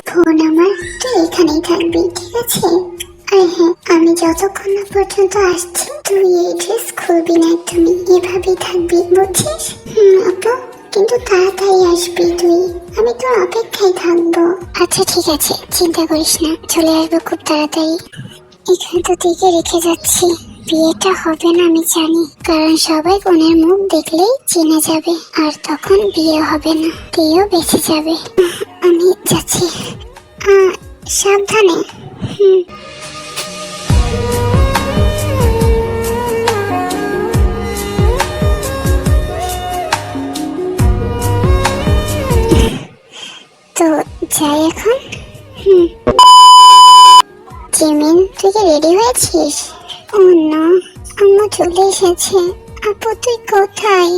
Phone আমার, তুই এখানেই থাকবি, ঠিক আছে? আর হ্যাঁ, আমি যতক্ষণ না পর্যন্ত আসছি তুই এই ড্রেস খুলবি না, তুমি এভাবেই থাকবি, বুঝছিস? আপু, কিন্তু তাড়াতাড়ি আসবি তুই, আমি তোর অপেক্ষায় থাকবো। আচ্ছা ঠিক আছে, চিন্তা করিস না, চলে আসবো খুব তাড়াতাড়ি। এখানে তো তুইকে রেখে যাচ্ছি, বিয়েটা হবে না আমি জানি, কারণ সবাই বোনের মুখ দেখলেই চিনে যাবে, আর তখন বিয়ে হবে না, তুইও বেঁচে যাবে। আমি যাচ্ছি, সাবধানে। তো যাই এখন। জিমিন, তুই কি রেডি হয়েছিস? ও না, আম্মা চলে এসেছে। আপু তুই কোথায়?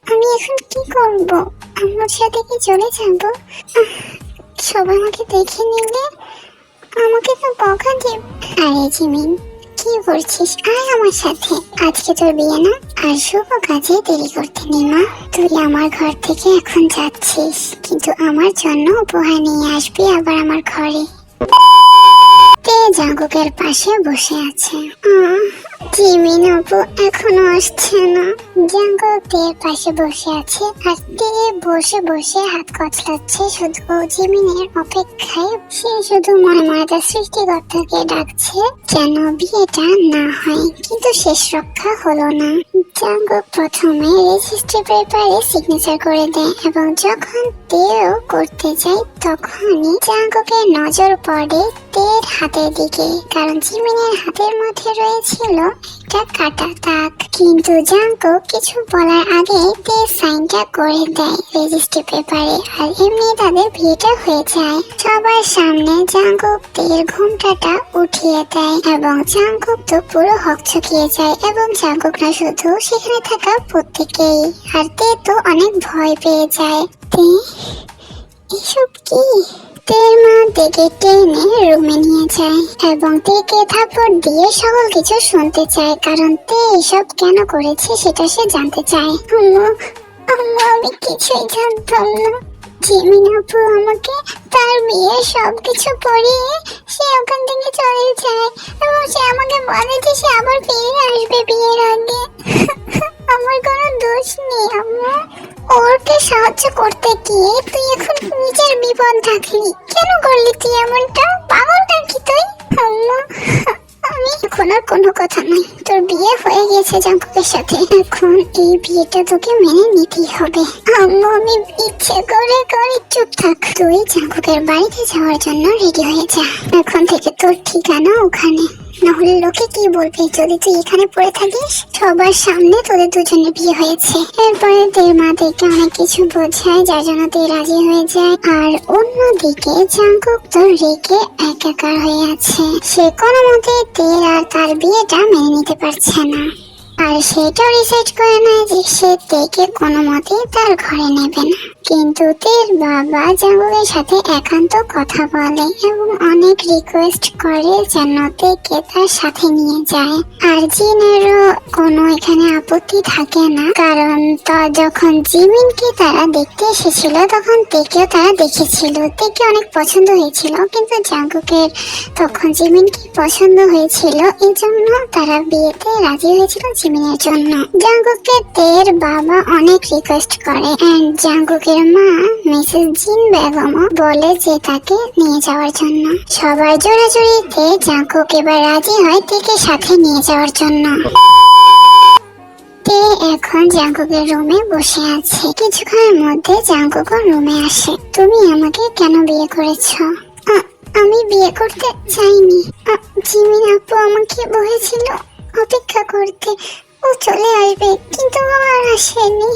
আমি এখন কি করব? আম্মুর সাথে কি চলে যাব? সবাই আমাকে দেখে নিলে আমাকে তো বকা দেবে। আরে জিমিন, কি করছিস? আয় আমার সাথে, আজকে তোর বিয়ে না, আর শুভ কাজে দেরি করতে নেই মা। তুই আমার ঘর থেকে এখন যাচ্ছিস, কিন্তু আমার জন্য উপহার নিয়ে আসবি আবার আমার ঘরে। তে জাঙ্কুকের পাশে বসে আছে। জিমিন আপু এখনো আসছে না। জাঙ্কুক তের পাশে বসে আছে, আর তে বসে বসে হাত কচলাচ্ছে শুধু জিমিনের অপেক্ষায়। সে শুধু মনে মনে তার সৃষ্টিকর্তাকে ডাকছে যেন বিয়েটা না হয়, কিন্তু শেষ রক্ষা হলো না। জাঙ্কুক প্রথমে রেজিস্ট্রি পেপারে সিগনেচার করে দেয়, এবং যখন তেও করতে যায় তখনই জাঙ্কুকের নজর পড়ে তের হাতের দিকে, কারণ জিমিনের হাতের মধ্যে রয়েছিল একটা কাটা দাগ। কিন্তু জাঙ্কুক কিছু বলার আগে তে সাইনটা করে দেয় রেজিস্ট্রি পেপারে, আর এমনি তাদের বিয়েটা হয়ে যায়। সবার সামনে জাঙ্কুক তের ঘোমটাটা উঠিয়ে দেয়, এবং জাঙ্কুক তো পুরো হকচকিয়ে যায়, এবং জাঙ্কুক না শুধু সেখানে থাকা প্রত্যেকেই। আর তে তো অনেক ভয় পেয়ে যায়। তে, এসব কি? তের মা তেকে টেনে রুমে নিয়ে যায়, এবং তেকে থাপ্পড় দিয়ে সকল কিছু শুনতে চায়, কারণ তে এসব কেন করেছে সেটা সে জানতে চায়। আমি কিছুই জানতাম না। জিমিন আপু আমাকে তার বিয়ের সবকিছু পড়িয়ে সে ওখান থেকে চলে যায়, এবং সে আমাকে বলে যে সে আবার ফিরে আসবে বিয়ের আগে। আমার কোনো দোষ নেই আম্মু। ওরকে সাহায্য করতে গিয়ে তুই এখন নিজের বিপদ ডাকলি, কেন করলি তুই এমনটা? পাগল নাকি তুই? আম্মু, আমি এখন আর কোনো কথা নাই, তোর বিয়ে হয়ে গেছে জাঙ্কুকের সাথে, এখন এই বিয়েটা তোকে মেনে নিতেই হবে। আম্মু, আমি ইচ্ছে করে চুপ থাক। তুই জাঙ্কুকের বাড়িতে যাওয়ার জন্য রেডি হয়ে যা, এখন থেকে তোর ঠিকানা ওখানে, নাহলে লোকে কি বলবে যদি তুই এখানে পড়ে থাকিস? সবার সামনে তোদের দুজনের বিয়ে হয়েছে। এরপরে তের মা তেকে অনেক কিছু বোঝায়, যার জন্য তে রাজি হয়ে যায়। আর অন্যদিকে জাঙ্কুক তো রেগে একাকার হয়ে আছে, সে কোনো মতে তের আর তার বিয়েটা মেনে নিতে পারছে না, আর সেটাও ডিসাইড করে নেয় যে সে তেকে কোনো মতেই তার ঘরে নেবে না। কিন্তু তের বাবা জাঙ্কুকের সাথে একান্ত কথা বলে, এবং অনেক রিকোয়েস্ট করে যেন তেকে তার সাথে নিয়ে যায়। আর জিনেরও কোনো এখানে আপত্তি থাকে না, কারণ যখন জিমিনকে তারা দেখতে এসেছিল তখন তেকেও তারা দেখেছিল, তেকে অনেক পছন্দ হয়েছিল, কিন্তু জাঙ্কুকের তখন জিমিনকে পছন্দ হয়েছিল, এই জন্য তারা বিয়েতে রাজি হয়েছিল জিমিনের জন্য। জাঙ্কুকের তের বাবা অনেক রিকোয়েস্ট করে, এন্ড জাঙ্কুকের মা মিসেস জিন বেগমও বলে যে তাকে নিয়ে যাওয়ার জন্য। সবার জোরাজুরিতে জাঙ্কুক এবার রাজি হয় তেকে সাথে নিয়ে যাওয়ার জন্য। তে এখন জাঙ্কুকের রুমে বসে আছে। কিছুক্ষণের মধ্যে জাঙ্কুকও রুমে আসে। তুমি আমাকে কেন বিয়ে করেছো? আমি বিয়ে করতে চাইনি। জিমিন আপু আমাকে বলেছিল অপেক্ষা করতে, ও চলে আসবে, কিন্তু আর আসেনি।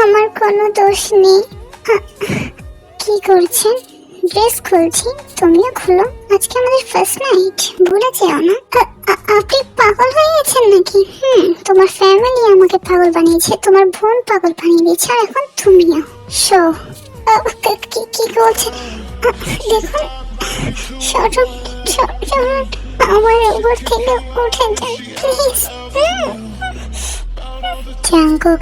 আমার কোনো দোষ নেই। কি করছেন? ড্রেস খুলছি, তুমিও খুলো, আজকে আমাদের ফার্স্ট নাইট, ভুলে যেও না। আপনি পাগল হয়ে গেছেন নাকি? তোমার ফ্যামিলি আমাকে পাগল বানিয়েছে, তোমার বোন পাগল বানিয়ে দিয়েছে, আর এখন তুমিও। শো কি বলছেন? দেখুন, আমার উপর থেকে উঠে যান প্লিজ। জাঙ্কুক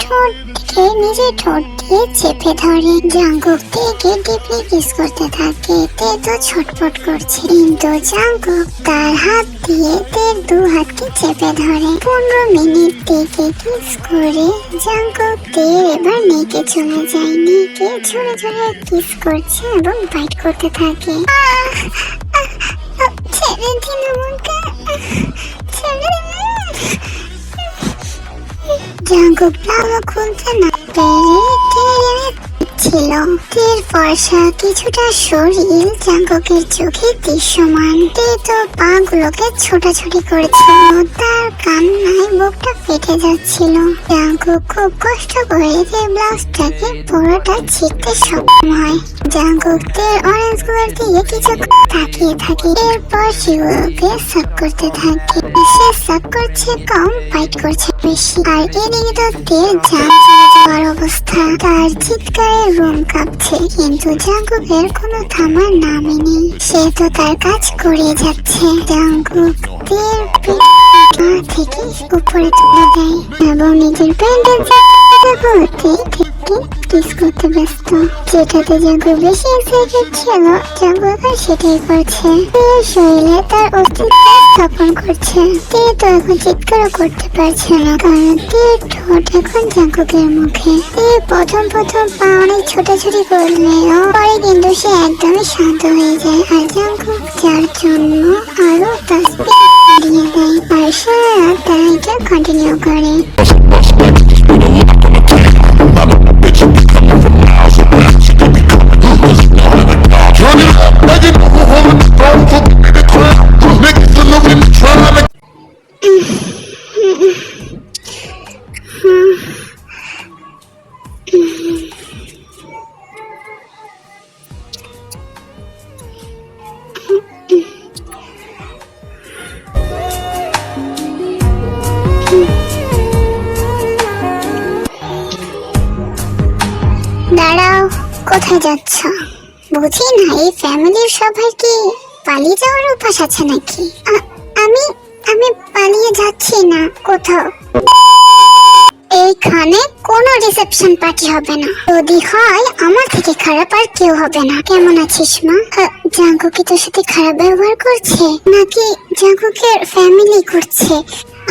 ঠোঁট থেকে নিজের ঠোঁট দিয়ে চেপে ধরে। জাঙ্কুক তেকে ডিপলি কিস করতে থাকে। তে তো ছটফট করছে, কিন্তু জাঙ্কুক তার হাত দিয়ে তের দু হাতকে চেপে ধরে। 15 মিনিট তেকে কিস করে জাঙ্কুক তের এবার নেকে চলে যায়। নেকে ঝরে ঝরে কিস করছে এবং বাইট করতে থাকে। ছেড়ে দিন আমাকে, ছেড়ে জাঙ্কুক প্লাজো খুলতে না পেরে ছিল। তের ফর্সা কিছুটা শরীর জাঙ্কুকের চোখে দৃশ্যমান। তে তো পা গুলোকে ছোটাছুটি করেছিল, তার কান্নায় বুকটা ফেটে যাচ্ছিল। জাঙ্কুক খুব কষ্ট করে তের ব্লাউজটাকে পুরোটা ছিঁড়তে সক্ষম হয়। জাঙ্কুক তের অরেঞ্জ গুলোর দিকে কিছুক্ষণ তাকিয়ে থাকে, এরপর সেগুলোকে সাক করতে থাকে। সে সাক করছে কম, ফাইট করছে বেশি। আর এদিকে তো তের জান চলে যাওয়ার অবস্থা। তার চিৎকারে রুম কাঁপছে, কিন্তু জাঙ্কুকের কোনো থামার নামই নেই। সে তো তার কাজ করে যাচ্ছে। জাঙ্কুক তের থেকে উপরে তুলে দেয় এবং নিজের প্যান্টের কিস করতে ব্যস্ত। যেটাতে জাঙ্কুক বেশি এক্সাইটেড ছিল, জাঙ্কুক আর সেটাই করছে। তের শরীরে তার অস্তিত্ব স্থাপন করছে। তে তো এখন চিৎকারও করতে পারছে না, কারণ তের ঠোঁট এখন জাঙ্কুকের মুখে। তে প্রথম পা অনেক ছোটাছুটি করলেও পরে কিন্তু সে একদমই শান্ত হয়ে যায়। আর জাঙ্কুক যার জন্য আরো তার স্পিড বাড়িয়ে দেয়। আর সারা রাত তারা এটা কন্টিনিউ করে। দাঁড়াও, কোথায় যাচ্ছ? বুঝি না এই ফ্যামিলির সবার কি পালিয়ে যাওয়ার অভ্যাস আছে নাকি? আমি আমি পালিয়ে যাচ্ছি না কোথাও। এইখানে কোনো রিসেপশন পার্টি হবে না। যদি হয় আমার থেকে খারাপ আর কেউ হবে না। কেমন আছিস মা? জাঙ্কুক কি তোর সাথে খারাপ ব্যবহার করছে নাকি জাঙ্কুকের ফ্যামিলি করছে?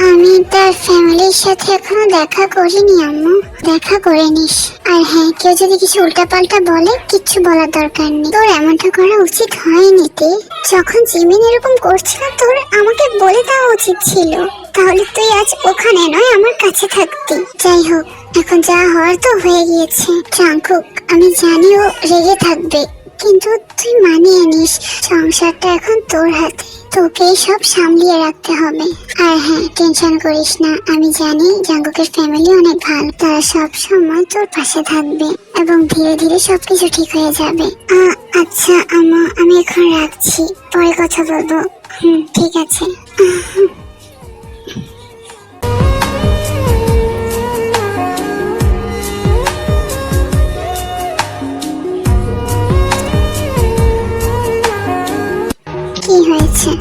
আমি তার ফ্যামিলির সাথে এখনো দেখা করিনি আম্মু। দেখা করে নিস। আর হ্যাঁ, কেউ যদি কিছু উল্টাপাল্টা বলে কিচ্ছু বলার দরকার নেই। তোর এমনটা করা উচিত হয়নি। তে যখন জিমিন এরকম করছিল তোর আমাকে বলে দেওয়া উচিত ছিল, তাহলে তুই আজ ওখানে নয় আমার কাছে থাকতি। যাই হোক, এখন যা হওয়ার তো হয়ে গিয়েছে। জাঙ্কুক, আমি জানি ও রেগে থাকবে, কিন্তু তুই মানিয়ে নিস। সংসারটা এখন তোর হাতে, তোকেই সব সামলিয়ে রাখতে হবে। আর হ্যাঁ, টেনশন করিস না। আমি জানি জাঙ্কুকের ফ্যামিলি অনেক ভালো, তারা সব সময় তোর পাশে থাকবে এবং ধীরে ধীরে সবকিছু ঠিক হয়ে যাবে। আচ্ছা আম্মু, আমি এখন রাখছি, পরে কথা বলবো। ঠিক আছে। কি হয়েছে?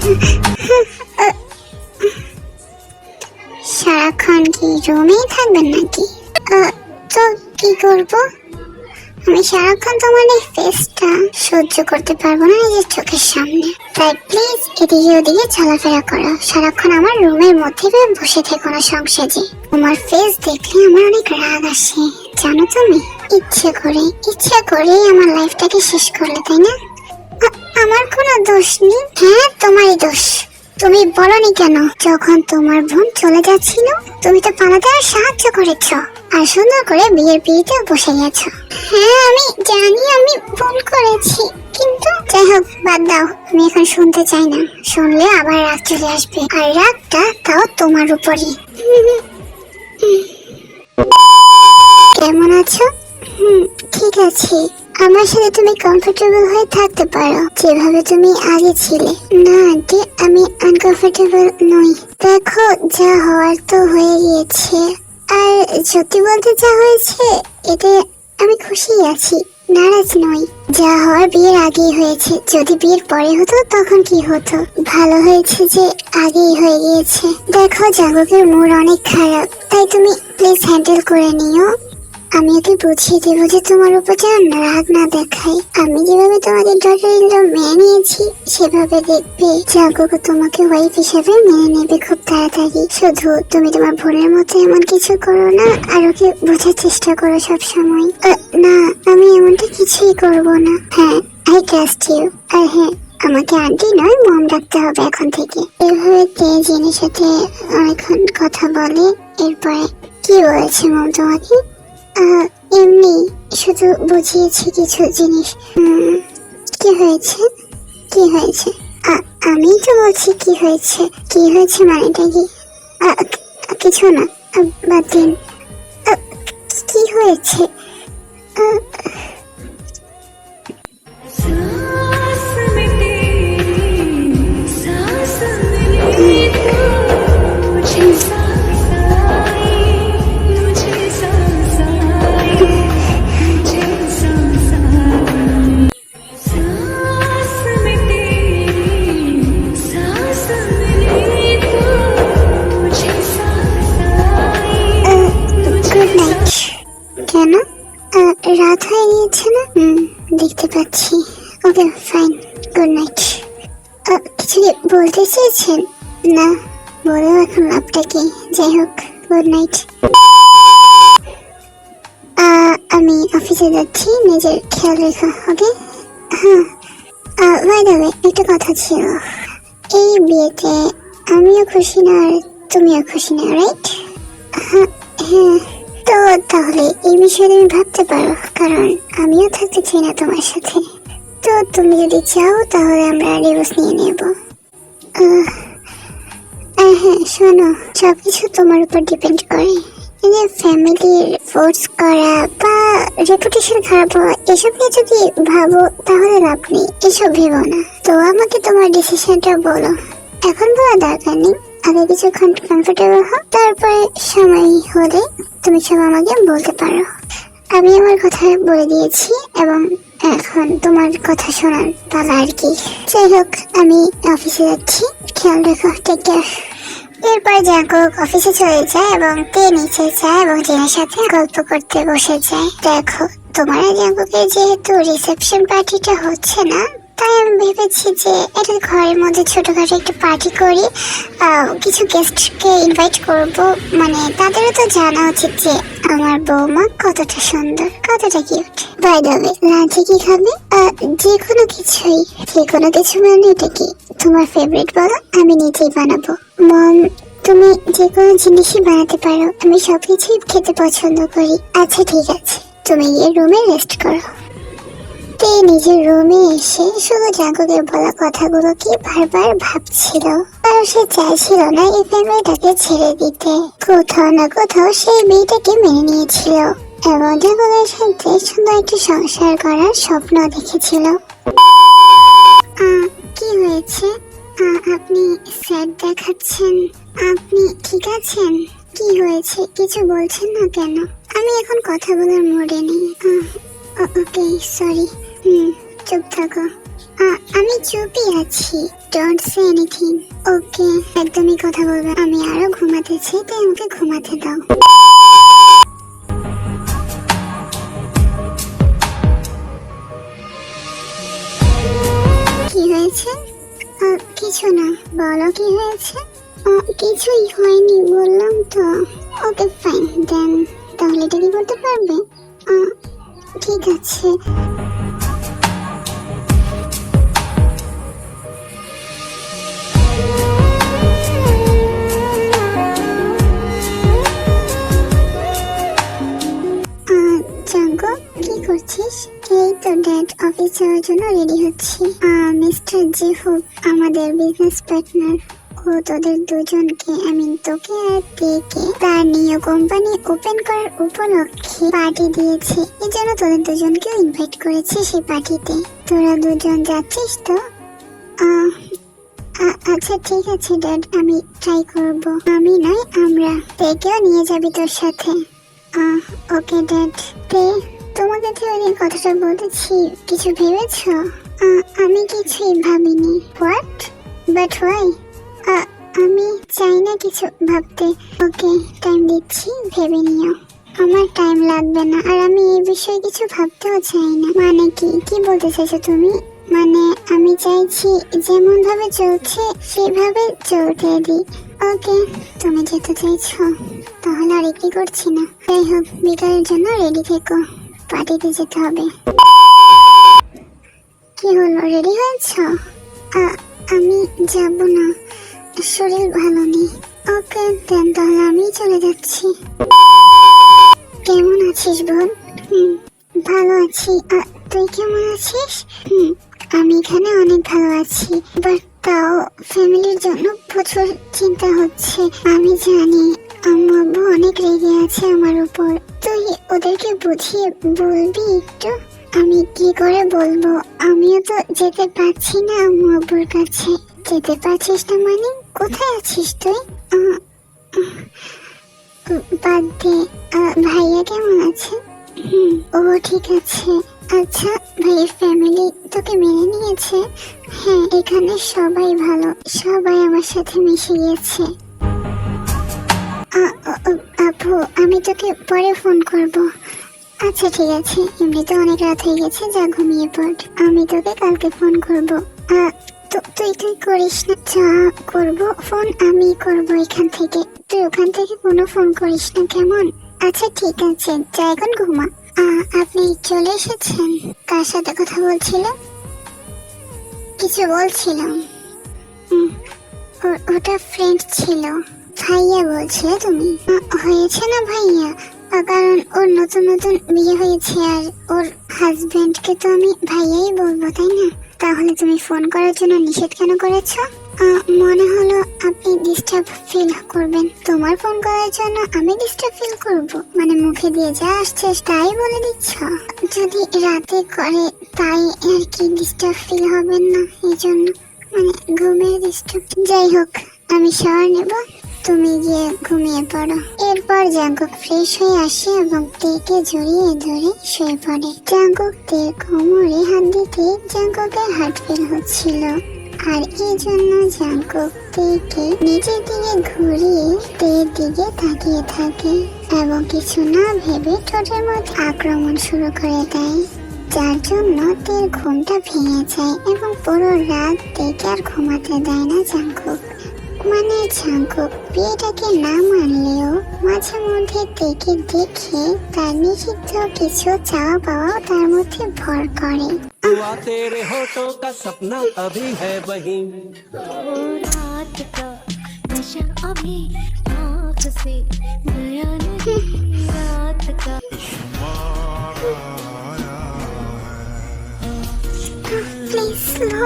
সারাক্ষণ কি রুমেই থাকবেন নাকি? তো কি করব? আমি সারাক্ষণ তোমার এই ফেসটা সহ্য করতে পারবো না নিজের চোখের সামনে। তাই প্লিজ এদিকে ওদিকে চলাফেরা করো। সারাক্ষণ আমার রুমের মধ্যে বসে থেকো না সংসারে। তোমার ফেস দেখলে আমার অনেক রাগ আসে, জানো তুমি? ইচ্ছে করেই আমার লাইফটাকে শেষ করলে, তাই না? আমার কোনো দোষ নেই। হ্যাঁ, তোমারই দোষ। তুমি বলনি কেন যখন তোমার বোন চলে যাচ্ছিল? তুমি তো পালাতে আর সাহায্য করেছ, আর সুন্দর করে বিয়ের পিড়িতে বসে গেছ। হ্যাঁ, আমি জানি আমি ভুল করেছি, কিন্তু যাই হোক, বাদ দাও। আমি এখন শুনতে চাই না, শুনলে আবার রাগ চলে আসবে, আর রাগটা তাও তোমার উপরই। কেমন আছো? ঠিক আছে। আমার সাথে তুমি কমফোর্টেবল হয়ে থাকতে পারো যেভাবে তুমি আগে ছিলে। না আন্টি, আমি আনকমফোর্টেবল নই। দেখো, যা হওয়ার তো হয়ে গিয়েছে, আর সত্যি বলতে যা হয়েছে এতে আমি খুশি আছি, নারাজ নই। যা হওয়ার বিয়ের আগেই হয়েছে। যদি বিয়ের পরে হতো তখন কি হতো? ভালো হয়েছে যে আগেই হয়ে গিয়েছে। দেখো, জাঙ্কুকের মুড অনেক খারাপ, তাই তুমি প্লিজ হ্যান্ডেল করে নিও। আমি ওকে বুঝিয়ে দেবো যে তোমার উপর যেন রাগ না দেখায়। আমি যেভাবে তোমাদের ডটার ইন ল মেনে নিয়েছি সেভাবে দেখবে জাঙ্কুক তোমাকে ওয়াইফ হিসেবে মেনে নেবে খুব তাড়াতাড়ি। শুধু তুমি তোমার বোনের মতো এমন কিছু করো না, আর ওকে বোঝার চেষ্টা করো সব সময়। না, আমি এমনটা কিছুই করব না। হ্যাঁ, আই ট্রাস্ট ইউ। আর হ্যাঁ, আমাকে আন্টি নয় মম ডাকতে হবে এখন থেকে। এভাবে জিনের সাথে অনেকক্ষণ কথা বলে। এরপরে কি বলেছে মম তোমাকে? এমনি শুধু বুঝিয়েছি কিছু জিনিস। কি হয়েছে? কি হয়েছে? আমি তো বলছি কি হয়েছে। কি হয়েছে মানেটা কি? কিছু না, বাদ দিন। কি হয়েছে? কেন? রাত হয়ে গিয়েছে না? দেখতে পাচ্ছি। Okay fine, good night. কিছু কি বলতে চেয়েছেন? না, বলো এখন লাভটা কি? যাই হোক, গুড নাইট। আমি অফিসে যাচ্ছি, নিজের খেয়াল রেখো, ওকে? হ্যাঁ, বাই দ্য ওয়ে, একটা কথা ছিল। এই বিয়েতে আমিও খুশি না আর তুমিও খুশি না, রাইট? হ্যাঁ, তো তাহলে এই বিষয়ে তুমি ভাবতে পারো, কারণ আমিও থাকতে চাই না তোমার সাথে। তো তুমি যদি চাও তাহলে আমরা ডিভোর্স নিয়ে নেব। হ্যাঁ, শোনো, সবকিছু তোমার উপর ডিপেন্ড করে। এই যে ফ্যামিলির ফোর্স করা বা রেপুটেশন খারাপ হওয়া, এসব নিয়ে যদি ভাবো তাহলে লাভ নেই। এসব ভেবো না। তো আমাকে তোমার ডিসিশনটা বলো। এখন বলা দরকার নেই, আগে কিছুক্ষণ কমফোর্টেবল হও, তারপরে সময় হলে তুমি সব আমাকে বলতে পারো। আমি আমার কথা বলে দিয়েছি এবং এখন তোমার কথা শোনার পালা আর কি। যাই হোক, আমি অফিসে যাচ্ছি, খেয়াল রেখো, টেক কেয়ার। এরপর জাঙ্কুক অফিসে চলে যায় এবং তে নিচে যায় এবং জেনের সাথে গল্প করতে বসে যায়। দেখো, তোমার জাঙ্কুকের যেহেতু রিসেপশন পার্টিটা হচ্ছে না, তাই আমি ভেবেছি যে এটা ঘরের মধ্যে ছোটখাটো একটা পার্টি করি, কিছু গেস্টকে ইনভাইট করব। মানে তাদেরও তো জানা উচিত যে আমার বৌমা কতটা সুন্দর, কতটা কিউট। বাই দ্য ওয়ে, লাঞ্চে কি খাবে? যে কোনো কিছুই। যে কোনো কিছু মানে এটা কি তোমার ফেভারিট বলো, আমি নিজেই বানাবো। মম, তুমি যে কোনো জিনিসই বানাতে পারো, আমি সবকিছুই খেতে পছন্দ করি। আচ্ছা ঠিক আছে, তুমি গিয়ে রুমে রেস্ট করো। তে নিজের রুমে এসে শুধু জাঙ্কুকের বলা কথাগুলো কি বারবার ভাবছিল, আর সে চাইছিল না এই ফ্যামিলিটাকে ছেড়ে দিতে। কোথাও না কোথাও সেই মেয়েটাকে মেনে নিয়েছিল এবং জাঙ্কুকের সাথে সুন্দর একটা সংসার করার স্বপ্ন দেখেছিল। কি হয়েছে? আপনি স্যাড দেখাচ্ছেন। আপনি ঠিক আছেন? কি হয়েছে? কিছু বলছেন না কেন? আমি এখন কথা বলার মুডে নেই। ওকে, সরি। চুপ থাকো। আমি চুপই আছি। Don't say anything. ওকে, একদমই কথা বলবে। আমি আরো ঘুমাতে চাই, তাই আমাকে ঘুমাতে দাও। কি হয়েছে? কিছু না, বলো কি হয়েছে? কিছুই হয়নি বললাম তো। ওকে ফাইন দেন, তাহলে এটা কি করতে পারবে? ঠিক আছে। জাঙ্কুক, কি করছিস? এই তো ড্যাড অফিস যাওয়ার জন্য রেডি হচ্ছি। মিস্টার জিহুক আমাদের বিজনেস পার্টনার, ও তোদের দুজনকে, তোকে আর তেকে তার নিয়ে কোম্পানি ওপেন করার উপলক্ষে পার্টি দিয়েছে। এই জন্য তোদের দুজনকেও ইনভাইট করেছে সেই পার্টিতে। তোরা দুজন যাচ্ছিস তো? আচ্ছা ঠিক আছে ড্যাড, আমি ট্রাই করব। আমি নয়, আমরা। তেকেও নিয়ে যাবি তোর সাথে? Okay dad. তে, তোমাকে যে ওই কথাটা বলেছি, কিছু ভেবেছ? আমি কিছুই ভাবিনি। হোয়াট? But why? আমি চাই না কিছু ভাবতে। ওকে, টাইম দিচ্ছি, ভেবে নিও। আমার টাইম লাগবে না, আর আমি এই বিষয়ে কিছু ভাবতেও চাই না। মানে কি বলতে চাইছো তুমি? মানে আমি চাইছি যেমন ভাবে চলছে সেভাবে চলতে দিই। ওকে, তুমি যেতে চাইছো তাহলে আর কি করছি না। যাই হোক, বিকালের জন্য রেডি থেকো, পার্টিতে যেতে হবে। কি হলো, রেডি হয়েছ? আমি যাব না, শরীর ভালো নেই। ওকে দেন, তাহলে আমি চলে যাচ্ছি। কেমন আছিস বোন? ভালো আছি। তুই কেমন আছিস? আমি এখানে অনেক ভালো আছি, বাট তাও ফ্যামিলির জন্য প্রচুর চিন্তা হচ্ছে। আমি জানি আম্মু আব্বু অনেক রেগে আছে আমার উপর। তুই ওদেরকে বুঝিয়ে বলবি একটু? আমি কি করে বলবো? আমিও তো যেতে পারছি না আম্মু আব্বুর কাছে। যেতে পারছিস না মানে? কোথায় আছিস তুই? বাদ দে। ভাইয়া কেমন আছে? ও ঠিক আছে। আচ্ছা, ভাইয়ের ফ্যামিলি তোকে মেনে নিয়েছে? হ্যাঁ, এখানে সবাই ভালো, সবাই আমার সাথে মিশে গিয়েছে। আপু, আমি তোকে পরে ফোন করব। আচ্ছা ঠিক আছে, এমনিতে অনেক রাত হয়ে গেছে, যা ঘুমিয়ে পড়। আমি তোকে কালকে ফোন করব। তুই করিস না। যা করব ফোন আমি করব এখান থেকে, তুই ওখান থেকে কোনো ফোন করিস না, কেমন? আচ্ছা ঠিক আছে, যা এখন ঘুমা। আপনি চলে এসেছেন? কার সাথে কথা বলছিলেন? কিছু বলছিলাম। ওটা ফ্রেন্ড ছিল। ভাইয়া বলছিলে তুমি? হয়েছে না ভাইয়া, কারণ ওর নতুন নতুন বিয়ে হয়েছে, আর ওর হাজবেন্ডকে তো আমি ভাইয়াই বলবো, তাই না? তাহলে তুমি ফোন করার জন্য নিষেধ কেন করেছো? মনে হলো আপনি ডিস্টার্ব ফিল করবেন। তোমার ফোন করার জন্য আমি ডিস্টার্ব ফিল করব? মানে মুখে দিয়ে যা আসছে তাই বলে দিচ্ছ? যদি রাতে করে তাই আর কি, ডিস্টার্ব ফিল হবেন না এই জন্য, মানে ঘুমের ডিস্টার্ব। যাই হোক, আমি শাওয়ার নেব, তুমি গিয়ে ঘুমিয়ে পড়ো। এরপর জাঙ্কুক ফ্রেশ হয়ে আসে এবং তেকে জড়িয়ে ধরে শুয়ে পড়ে। জাঙ্কুক তের কোমরে হাত দিতে জাঙ্কুকের হার্ট ফেল হচ্ছিল, আর এই জন্য জাঙ্কুক তেকে নিজের দিকে ঘুরিয়ে তের দিকে তাকিয়ে থাকে এবং কিছু না ভেবে ঠোঁটের মধ্যে আক্রমণ শুরু করে দেয়, যার জন্য তের ঘুমটা ভেঙে যায় এবং পুরো রাত তেকে আর ঘুমাতে দেয় না জাঙ্কুক। মানে জাঙ্কুক বিয়েটাকে না মানলেও মাঝে মধ্যে তেকে দেখে তার নিষিদ্ধ কিছু চাওয়া পাওয়াও তার মধ্যে ভর করে। तेरे होठों का सपना अभी है वही, रात का नशा अभी आँख से गया नहीं, रात का প্লিজ স্লো।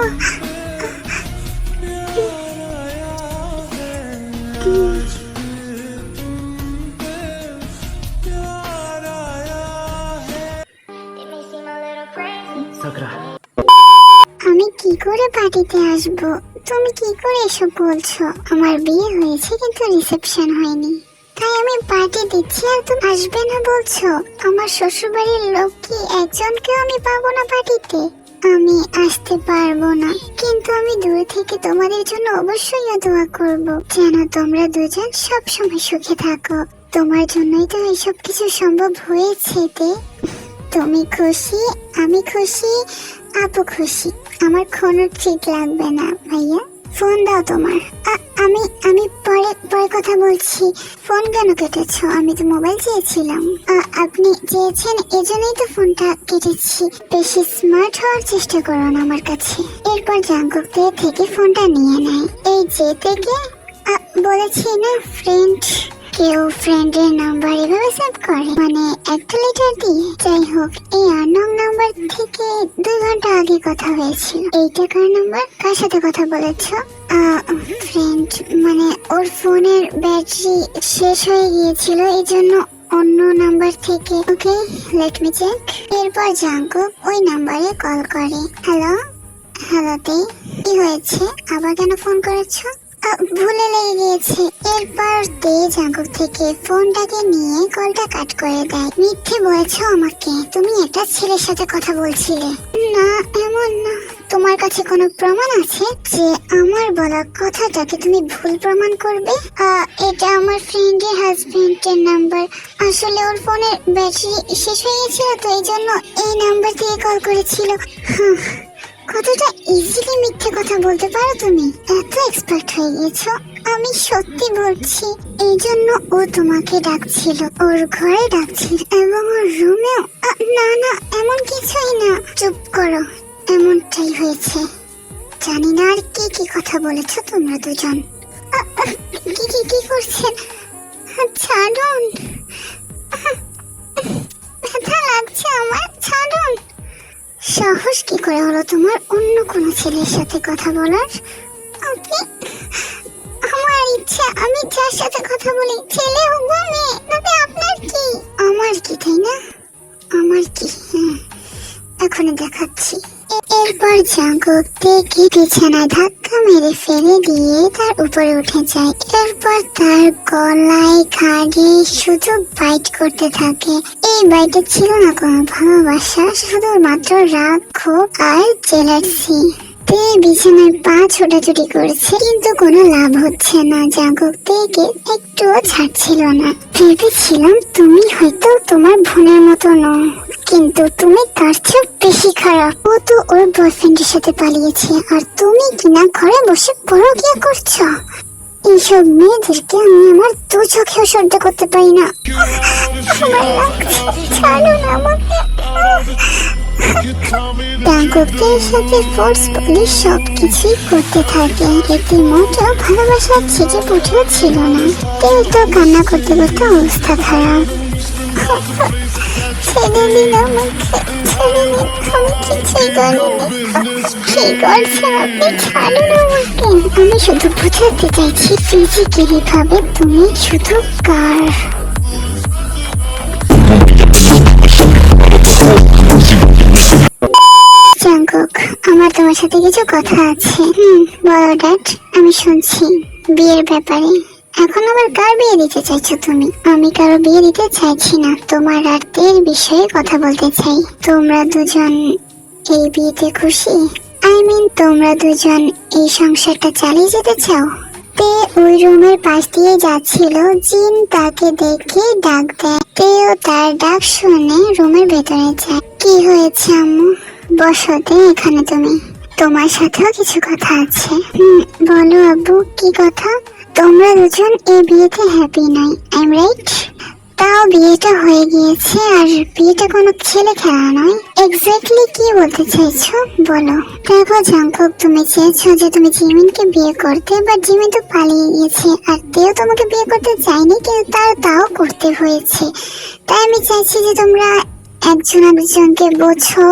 আমি কি করে পার্টিতে আসবো? তুমি কি করে এসব বলছো? আমার বিয়ে হয়েছে কিন্তু রিসেপশন হয়নি, তাই আমি পার্টি দিচ্ছি আর তুমি আসবে না বলছো? আমার শ্বশুরবাড়ির লোক কি একজনকেও আমি পাবো না পার্টিতে? আমি আসতে পারবো না, কিন্তু আমি দূর থেকে তোমাদের জন্য অবশ্যই দোয়া করব যেন তোমরা দুজন সব সময় সুখে থাকো। তোমার জন্যই তো এইসব কিছু সম্ভব হয়েছে। তুমি খুশি, আমি খুশি, আপু খুশি। আমার কোনো ট্রিট লাগবে না ভাইয়া। ফোন দাও তোমার। আমি পরে কথা বলছি। ফোন কেন কেটেছো? আমি তো মোবাইল চেয়েছিলাম। আপনি চেয়েছেন এজন্যই তো ফোনটা কেটেছি। বেশি স্মার্ট হওয়ার চেষ্টা করো না আমার কাছে। এরপর জাঙ্কুক থেকে ফোনটা নিয়ে নেয়। এই যে থেকে বলেছি না ফ্রেন্ড, কেউ ফ্রেন্ডের নাম্বার এভাবে সেভ করে, মানে একটা লেটার দিয়ে। যাই হোক, এই আননোন নাম্বার থেকে 2 ঘন্টা আগে কথা হয়েছিল। এইটা কার নাম্বার? কার সাথে কথা বলেছ? ফ্রেন্ড, মানে ওর ফোনের ব্যাটারি শেষ হয়ে গিয়েছিল, এই জন্য অন্য নাম্বার থেকে। ওকে, লেট মি চেক। এরপর জাঙ্কুক ওই নাম্বারে কল করে। হ্যালো তে, কি হয়েছে? আবার কেন ফোন করেছো? ভুলে লেগে গিয়েছে। এরপর তে জাঙ্কুক থেকে ফোনটাকে নিয়ে কলটা কাট করে দেয়। মিথ্যে বলেছো আমাকে, তুমি একটা ছেলের সাথে কথা বলছিলে। না, এমন না। তোমার কাছে কোনো প্রমাণ আছে যে আমার বলা কথাটাকে তুমি ভুল প্রমাণ করবে? এটা আমার ফ্রেন্ডের হাজবেন্ডের নাম্বার। আসলে ওর ফোনের ব্যাটারি শেষ হয়ে গেছিল, তো এই জন্য এই নাম্বার থেকে কল করেছিল। কতটা ইজিলি মিথ্যে কথা বলতে পারো তুমি, এত এক্সপার্ট হয়ে গেছো। আমি সত্যি বলছি, এই জন্য ও তোমাকে ডাকছিল, ওর ঘরে ডাকছিল এবং ওর রুমেও। না না, এমন কিছুই না। চুপ করো, এমনটাই হয়েছে। জানি না আর কি কি কথা বলেছো তোমরা দুজন। কি কি কি করছেন? ছাড়ুন, ব্যথা লাগছে আমার, ছাড়ুন। সাহস কি করে হলো তোমার অন্য কোনো ছেলের সাথে কথা বলার? আপনি, আমার ইচ্ছা আমি যার সাথে কথা বলি, ছেলে হোক বা মেয়ে, তাতে আপনার কি? আমার কি, তাই না? আমার কি? হ্যাঁ, এখনই দেখাচ্ছি। এরপর জাঙ্কুক দেখে বিছানায় ধাক্কা মেরে ফেলে দিয়ে তার উপরে উঠে যায়। এরপর তার গলায় ঘাড়ে শুধু বাইট করতে থাকে। এই বাইটে ছিল না কোনো ভালোবাসা, শুধু মাত্র রাগ, ক্ষোভ আর জেলাসি। তে বিছানায় পা ছোটাছুটি করছে, কিন্তু কোনো লাভ হচ্ছে না। জাঙ্কুক থেকে একটুও ছাড়ছিল না। ভেবেছিলাম তুমি হয়তো তোমার বোনের মতো নও, কিন্তু তুমি তার চেয়ে বেশি খারাপ। ও তো ওর বয়ফ্রেন্ডের সাথে পালিয়েছে, আর তুমি কিনা ঘরে বসে পরকিয়া করছো। এইসব মেয়েদেরকে আমি আমার দু চোখেও সহ্য করতে পারি না। আমার লাগছে, ছাড়ুন আমাকে। জাঙ্কুকের সাথে ফোর্সফুলি সবকিছুই করতে থাকে। এতে মোটেও ভালোবাসার ছিটে ফুটেও ছিল না। তেল তো কান্না করতে করতে অবস্থা খারাপ। ছেড়ে দিন আমাকে, ছেড়ে দিন, আমি কিছুই করিনি। কি করছেন আপনি? ছাড়ুন আমাকে। আমি শুধু বোঝাতে চাইছি ফিজিক্যালি ভাবে তুমি শুধু কার। জাঙ্কুক, আমার তোমার সাথে কিছু কথা আছে। বলো ড্যাড, আমি শুনছি। বিয়ের ব্যাপারে। এখন আবার কার বিয়ে দিতে চাইছো তুমি? আমি কারো বিয়ে দিতে চাইছি না, তোমার আর তের বিষয়ে কথা বলতে চাই। তোমরা দুজন এই বিয়েতে খুশি? তোমরা দুজন এই সংসারটা চালিয়ে যেতে চাও? তে ওই রুমের পাশ দিয়ে যাচ্ছিল, জিন তাকে দেখে ডাক দেয়। তেও তার ডাক শুনে রুমের ভেতরে যায়। কি হয়েছে আম্মু? বসো তে, এখানে তুমি। তোমার সাথেও কিছু কথা আছে। বলো আব্বু, কি কথা? তোমরা দুজন এই বিয়েতে হ্যাপি নয়, আই এম রাইট? তাও বিয়েটা হয়ে গিয়েছে, আর বিয়েটা কোনো ছেলে খেলা নয়। এক্স্যাক্টলি কি বলতে চাইছো বলো? দেখো জাঙ্কুক, তুমি চেয়েছো যে তুমি জিমিনকে বিয়ে করতে, বাট জিমিন তো পালিয়ে গিয়েছে, আর তেও তোমাকে বিয়ে করতে চাইনি, কিন্তু তাও করতে হয়েছে। তাই আমি চাইছি যে তোমরা একজন আরেকজনকে বোঝো,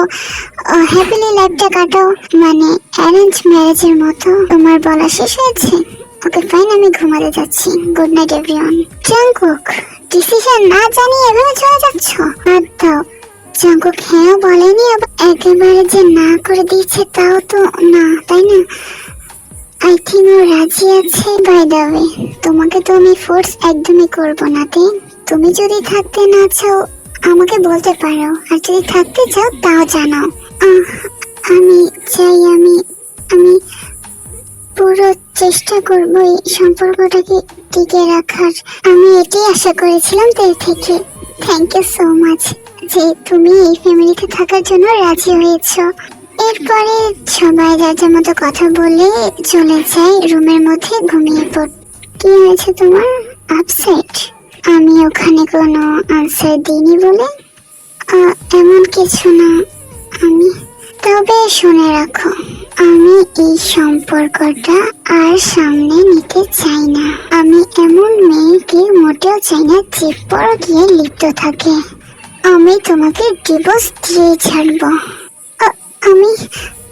হ্যাপিলি লাইফটা কাটাও, মানে অ্যারেঞ্জ ম্যারেজের মতো। তোমার বলা শেষ হয়েছে? ওকে ফাইন, আমি ঘুমাতে যাচ্ছি। Good night everyone. Jungkook, decision না জানিয়ে এভাবে চলে যাচ্ছ? বাদ দাও। জাঙ্কুক হ্যাঁ বলেনি, আবার একেবারে যে না করে দিয়েছে তাও তো না, তাই না? আই থিঙ্ক ও রাজি আছে। বাই দ্য ওয়ে, তোমাকে তো আমি ফোর্স একদমই করবো না। তুমি যদি থাকতে না চাও আমাকে বলতে পারো, আর যদি থাকতে চাও তাও জানাও। আমি চাই, আমি পুরো চেষ্টা করবো এই সম্পর্কটাকে টিকে রাখার। আমি এটাই আশা করেছিলাম তের থেকে। থ্যাংক ইউ সো মাচ যে তুমি এই ফ্যামিলিতে থাকার জন্য রাজি হয়েছো। এরপরে সবাই যার মতো কথা বলে চলে যায় রুমের মধ্যে ঘুমিয়ে পড়। কি হয়েছে তোমার? আপসেট? আমি ওখানে কোনো আনসার দিইনি বলে? এমন কিছু না। তবে শুনে রাখো, আমি এই সম্পর্কটা আর সামনে নিতে চাই না। আমি এমন মেয়েকে মোটেও চাই না যে পরকীয়ায় লিপ্ত থাকে। আমি তোমাকে ডিভোর্স দিয়ে ছাড়বো।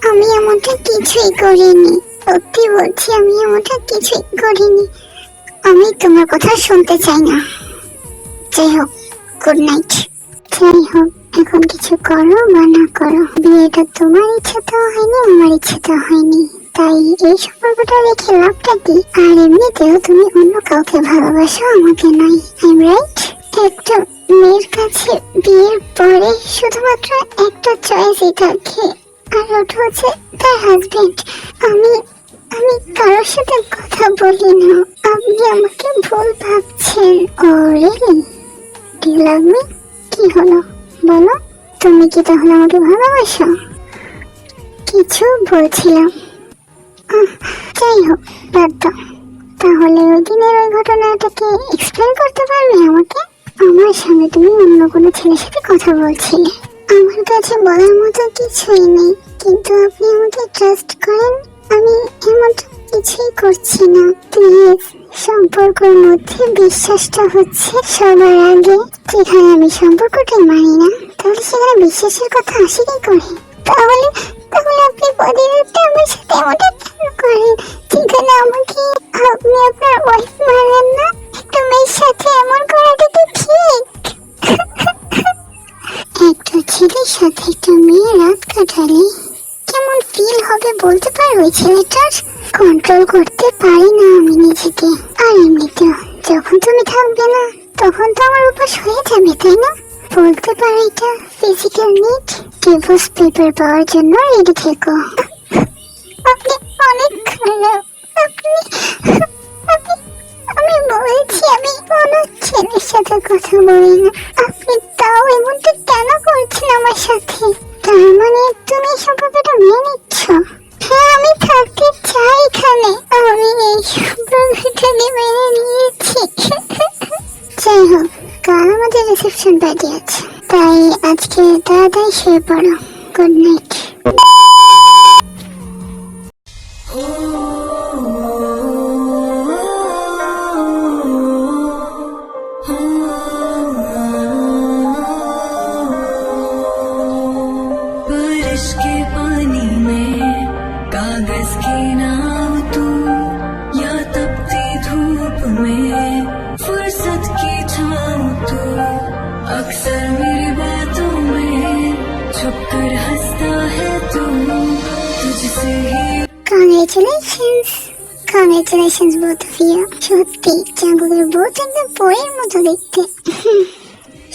আমি এমনটা কিছুই করিনি, সত্যি বলছি, আমি এমনটা কিছুই করিনি। আমি তোমার কথা শুনতে চাই না। যাই হোক, গুড নাইট। যাই হোক, এখন কিছু করো বা না করো, বিয়েটা তোমার ইচ্ছা তো হয়নি, আমার ইচ্ছা তো হয়নি, তাই এই সম্পর্কটা রেখে লাভটা কি? আর এমনিতেও তুমি অন্য কাউকে ভালোবাসো, আমাকে নয়। I am right? একটা মেয়ের কাছে বিয়ের পরে শুধুমাত্র একটা চয়েসই থাকে, আর ওটা হচ্ছে তার হাজবেন্ড। আমি আমি কারোর সাথে কথা বলি না, আপনি আমাকে ভুল ভাবছেন। Oh really? Do you love me? কি হলো বলো, তুমি কি তাহলে আমাকে ভালোবাসো? কিছু বলছিলাম। যাই হোক, বাদ দাও। তাহলে ওই দিনের ওই ঘটনাটাকে এক্সপ্লেন করতে পারবে আমাকে? আমার সামনে তুমি অন্য কোনো ছেলের সাথে কথা বলছিলে। আমার কাছে বলার মতো কিছুই নেই, কিন্তু আপনি আমাকে ট্রাস্ট করেন। আমি এমন কিছুই করছি না। প্লিজ, সম্পর্কের মধ্যে বিশ্বাসটা হচ্ছে সবার আগে। যেখানে আমি সম্পর্কটাই মানি না, তাহলে সেখানে বিশ্বাসের কথা আসে কি করে? তাহলে তাহলে আপনি প্রতিদিন আমার সাথে এমনটা কেন করেন? যেখানে আমাকে আপনি আপনার ওয়াইফ মানেন না, একটা মেয়ের সাথে এমন করাটা কি ঠিক? একটা ছেলের সাথে একটা মেয়ে রাত কাটালে কেমন ফিল হবে বলতে পারো? ওই ছেলেটার কন্ট্রোল করতে পারি না আমি নিজেকে। আর এমনিতেও যখন তুমি থাকবে না, তখন তো আমার উপাস হয়ে যাবে, তাই না? বলতে পারো এটা ফিজিক্যাল নিড। ডিভোর্স পেপার পাওয়ার জন্য রেডি থেকো। আপনি অনেক খারাপ। আপনি আমি বলেছি আমি কোনো ছেলের সাথে কথা বলি না। আপনি তাও এমনটা কেন করছেন আমার সাথে? তার মানে তুমি সম্পর্কটা মেনে নিচ্ছ? হ্যাঁ, আমি থাকতে চাই এখানে। আমি এই সম্পর্কটাকে মেনে নিয়েছি। যাই হোক, কাল আমাদের রিসেপশন পার্টি আছে, তাই আজকে তাড়াতাড়ি শুয়ে পড়ো। Good night. बारिश के पानी में कागज की नाव तू, या तपती धूप में फुर्सत की छाँव तू। अक्सर मेरी बातों में छुपकर हंसता है तू, तुझसे ही। Congratulations both of you. সত্যি জাঙ্গুকের বোধ একদম পরের মতো দেখতে।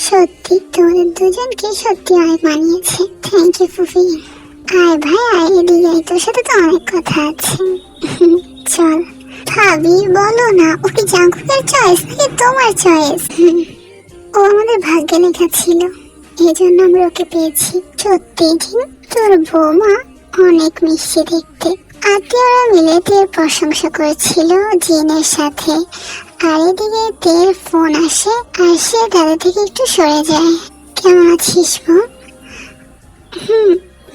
সত্যি তোমাদের দুজনকে সত্যি অনেক মানিয়েছে। থ্যাংক ইউ ফুফি। আয় ভাই আয়, এদিকে আয়, তোর সাথে তো অনেক কথা আছে। চল ভাবি, বলো না, ও কি জাঙ্গুকের চয়েস নাকি তোমার চয়েস? ও আমাদের ভাগ্যে লেখা ছিল, এই জন্য আমরা ওকে পেয়েছি। সত্যি তোর বৌমা অনেক মিষ্টি দেখতে। আত্মীয়রা মিলে তের প্রশংসা করেছিল জিনের সাথে। আর এদিকে তের ফোন আসে, আর সে দাদা থেকে একটু সরে যায়। কেমন আছিস বোন?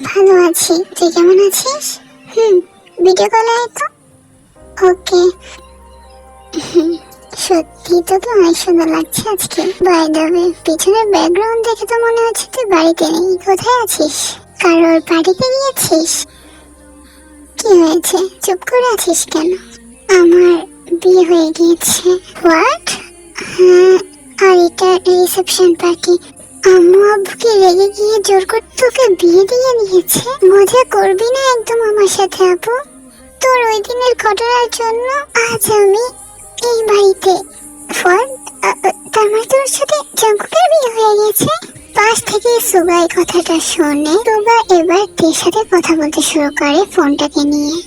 ভালো আছি, তুই কেমন আছিস? ভিডিও কলে আয় তো। ওকে। সত্যি তোকে অনেক সুন্দর লাগছে আজকে। বাই দ্য ওয়ে, পিছনের ব্যাকগ্রাউন্ড দেখে তো মনে হচ্ছে তুই বাড়িতে নেই। কোথায় আছিস? কারোর বাড়িতে গিয়েছিস? কি হয়েছে, চুপ করে আছিস কেন? আমার বিয়ে হয়ে গিয়েছে। হোয়াট? হ্যাঁ, আর এটা রিসেপশন পার্টি। আম্মু আব্বুকে রেগে গিয়ে জোর করে তোকে বিয়ে দিয়ে দিয়েছে। মজা করবি না একদম আমার সাথে আপু। তোর ওই দিনের ঘটনার জন্য আজ আমি এই বাড়িতে। হোয়াট? তার মানে তোর সাথে জাঙ্কুকের বিয়ে হয়ে গেছে? পাশ থেকে সুগা এই কথাটা শোনে। সুগা এবার তের সাথে কথা বলতে শুরু করে ফোনটাকে নিয়ে।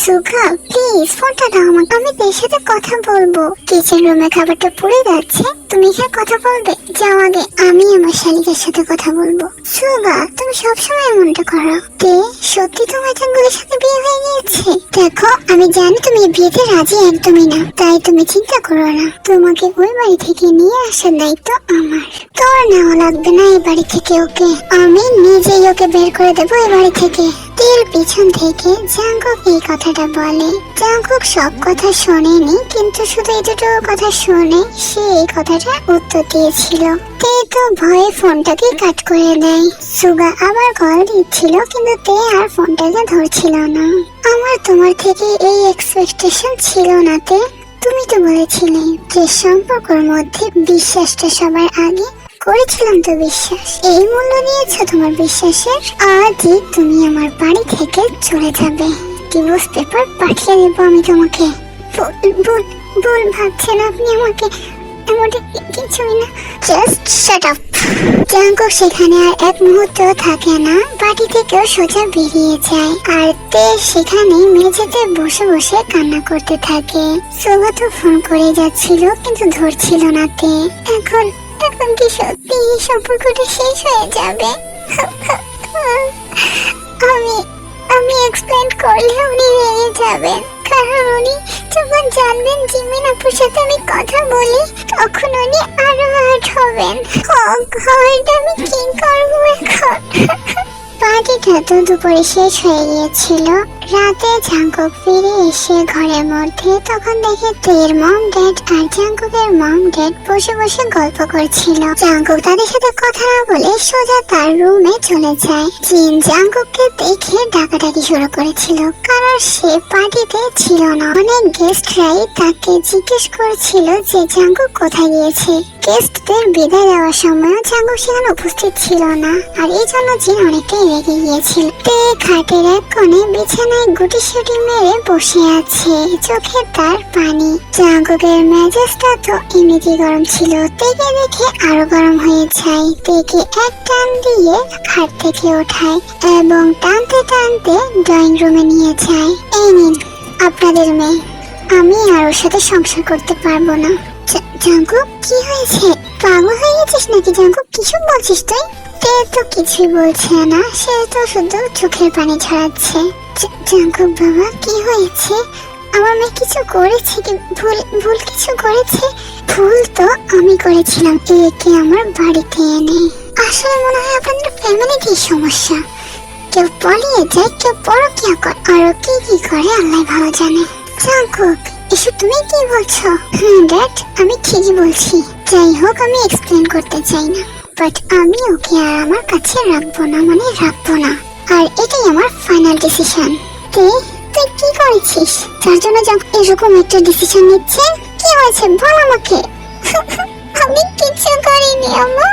সুগা প্লিজ ফোনটা দাও আমাকে, আমি তের সাথে কথা বলবো। কিচেন রুমে খাবারটা পুড়ে যাচ্ছে, তুমি এখানে কথা বলবে? যাও আগে, আমি আমার শালিকের সাথে কথা বলবো। সুগা তুমি সবসময় এমনটা করো। তে সত্যি তোমার জাঙ্গুকের সাথে বিয়ে হয়ে গিয়েছে? দেখো আমি জানি তুমি বিয়েতে রাজি একদমই না, তাই তুমি চিন্তা করো না। তোমাকে ওই বাড়ি থেকে নিয়ে আসার দায়িত্ব আমার। তোর নেওয়া লাগবে না এই বাড়ি থেকে ওকে, আমি নিজেই ওকে বের করে দেবো এই বাড়ি থেকে। তের পিছন থেকে জাঙ্কুক এই কথাটা বলে। জাঙ্কুক সব কথা শোনেনি, কিন্তু শুধু এই দুটো কথা শুনে সে এই কথাটা উত্তর দিয়েছিল। তে তো ভয়ে ফোনটাকে কাট করে দেয়। সুগা আবার কল দিচ্ছিল, কিন্তু তে আর ফোনটাকে ধরছিল না। আমার তোমার থেকে এই এক্সপেকটেশন ছিল না তে। তুমি তো বলেছিলে যে সম্পর্কের মধ্যে বিশ্বাসটা সবার আগে। করেছিলাম তো বিশ্বাস, এই মূল্য দিয়েছো তোমার বিশ্বাসের। আজই তুমি আমার বাড়ি থেকে চলে যাবে, ডিভোর্স পেপার পাঠিয়ে দেবো আমি তোমাকে। ভুল ভাবছেন আপনি আমাকে, মোটে কিছুই না। Just shut up. জাঙ্কুক সেখানে আর এক মুহূর্ত থাকে না, বাড়ি থেকেও সোজা বেরিয়ে যায়। আর তে সেখানে মেঝেতে বসে বসে কান্না করতে থাকে। সোভা তো ফোন করে যাচ্ছিল কিন্তু ধরছিল না তে। এখন এখন কি সত্যি এই সম্পর্কটা শেষ হয়ে যাবে? আমি আমি এক্সপ্লেন করলে উনি রেগে যাবেন, কারণ উনি যখন জানবেন জিমিন আপুর সাথে আমি কথা বলি তখন উনি আরো হার্ট হবেন। আমি কি করবো এখন? পার্টিটা তো দুপুরে শেষ হয়ে গিয়েছিল। রাতে জাঙ্কুক ফিরে এসে ঘরের মধ্যে তখন দেখে তের মম ড্যাড আর জাঙ্কুকের মম ড্যাড বসে বসে গল্প করছিল। জাঙ্কুক তাদের সাথে কথা না বলে সোজা তার রুমে চলে যায়। জিন জাঙ্কুককে দেখে ডাকাডাকি শুরু করেছিল, কারণ সে পার্টিতে ছিল না। অনেক গেস্টরাই তাকে জিজ্ঞেস করেছিল যে জাঙ্কুক কোথায় গিয়েছে। গেস্টদের বিদায় দেওয়ার সময় জাঙ্কুক সেখানে উপস্থিত ছিল না, আর এই জন্য জিন অনেকটাই রেগে গিয়েছিল। তে খাটের এক কোণে বিছানায় গুটি সুটি মেরে বসে আছে, চোখে তার পানি। জাঙ্কুকের মেজাজটা তো এমনিতেই গরম ছিল, তেকে দেখে আরো গরম হয়ে যায়। তেকে এক টান দিয়ে খাট থেকে ওঠায় এবং টানতে টানতে ড্রয়িং রুমে নিয়ে যায়। এই নিন আপনাদের মেয়ে, আমি আর ওর সাথে সংসার করতে পারবো না। জাঙ্কুক কি হয়েছে? পাগল হয়ে গেছিস নাকি জাঙ্কুক? কিছু বলছিস তুই? তে তো কিছুই বলছে না, সে তো শুধু চোখের পানি ঝরাচ্ছে। জাঙ্কুক বাবা কি হয়েছে? আমার মেয়ে কিছু করেছে কি? ভুল কিছু করেছে? ভুল তো আমি করেছিলাম একে আমার বাড়িতে এনে। আসলে মনে হয় আপনাদের ফ্যামিলিতেই সমস্যা। কেউ পালিয়ে যায়, কেউ পরকিয়া করে, আরো কি কি করে আল্লাহ ভালো জানে। জাঙ্কুক এসব তুমি কি বলছো? ড্যাড আমি ঠিকই বলছি। যাই হোক আমি এক্সপ্লেন করতে চাই না, বাট আমি ওকে আর আমার কাছে রাখবো না, মানে রাখবো না। আর এটাই আমার ফাইনাল ডিসিশন। তুই কি করেছিস যার জন্য এরকম একটা ডিসিশন নিচ্ছে? কি হয়েছে বল আমাকে। আমি কিছু করিনি আম্মা।